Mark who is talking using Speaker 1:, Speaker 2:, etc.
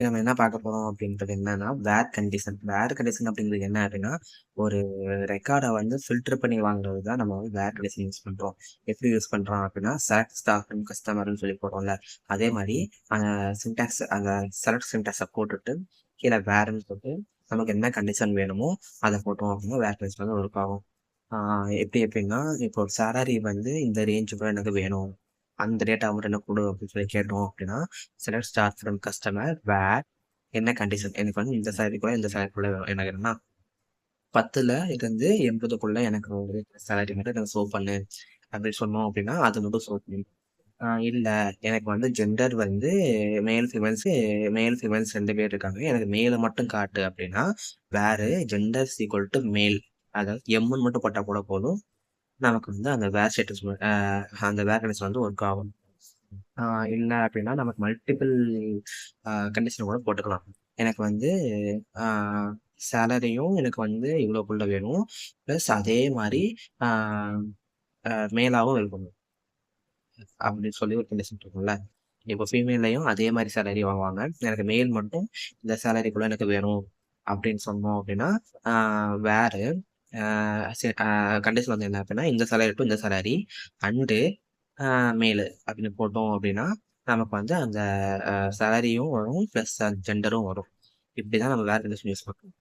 Speaker 1: நம்ம என்ன பார்க்க போறோம் அப்படின்றது என்னன்னா, வேர் கண்டிஷன். வேர் கண்டிஷன் அப்படிங்கிறது என்ன அப்படின்னா, ஒரு ரெக்கார்ட வந்து ஃபில்டர் பண்ணி வாங்குறது தான் நம்ம வந்து வேர் கண்டிஷன் யூஸ் பண்றோம். எப்படி யூஸ் பண்றோம் அப்படின்னா, செலக்ட் ஸ்டார் ஃப்ரம் கஸ்டமர்ன்னு சொல்லி போடுறோம்ல, அதே மாரி அந்த அந்த செலக்ட் சின்டாக்ஸ போட்டுட்டு, கீழ வேர்ன்னு போட்டு, நமக்கு என்ன கண்டிஷன் வேணுமோ, அத போட்டோம் அப்படின்னா, வேர் கண்டிஷன் வந்து ஒர்க் ஆகும். ஆ எப்படி எப்படின்னா, இப்போ சேலரி வந்து இந்த ரேஞ்சுக்குள்ள எனக்கு வேணும். அந்த டேட்டா மட்டும் எனக்கு குடு அப்படின்னு சொல்லி கேட்டோம் அப்படின்னா, செலக்ட் ஸ்டார் ஃப்ரம் கஸ்டமர் வேர் என்ன கண்டிஷன் எனக்கு வந்து இந்த சேலரிக்குள்ள இந்த சேலரிக்குள்ள வேணும். எனக்கு என்னன்னா 10ல இருந்து 80க்குள்ள எனக்கு ஒரு சேலரி மட்டும் எனக்கு ஷோ பண்ணு. அப்படி சொன்னோம் அப்படின்னா, அது மட்டும் ஷோ பண்ணு. இல்ல எனக்கு வந்து ஜெண்டர் வந்து மேல், ஃபீமேல்ஸ் 2 பேர் இருக்காங்க. எனக்கு மேல மட்டும் காட்டு அப்படின்னா, where gender is equal to male. அதாவது எம்ன்னு மட்டும் போட்டா கூட போதும். நமக்கு வந்து அந்த வேர் ஸ்டேட்டஸ் அந்த வேர் கண்டிஷன் வந்து ஒர்க் ஆகும். ஆ இல்ல அப்டின்னா, நமக்கு மல்டிபிள் கண்டிஷன் கூட போட்டுக்கலாம். எனக்கு வந்து ஆ சேலரியும் எனக்கு வந்து இவ்வளோக்குள்ள வேணும். பிளஸ் அதே மாரி ஆ மேலாவும் இருக்கணும். அப்படின்னு சொல்லி ஒரு கண்டிஷன் இருக்கும்ல. இப்போ ஃபீமேல்லயும் அதே மாரி சேலரி வாங்குவாங்க. எனக்கு மேல் மட்டும் இந்த சேலரிக்குள்ள எனக்கு வேணும் அப்படின்னு சொன்னோம் அப்படின்னா, ஆ வேர் ஆ கண்டிஷன் வந்து என்ன அப்படின்னா, இந்த சேலரி டூ இந்த சேலரி அண்டு மேலு அப்படின்னு போட்டோம் அப்படின்னா, நமக்கு வந்து அந்த சேலரியும் வரும். பிளஸ் ஜெண்டரும் வரும். இப்படிதான் நம்ம வேர் கண்டிஷன் யூஸ் பண்றோம்.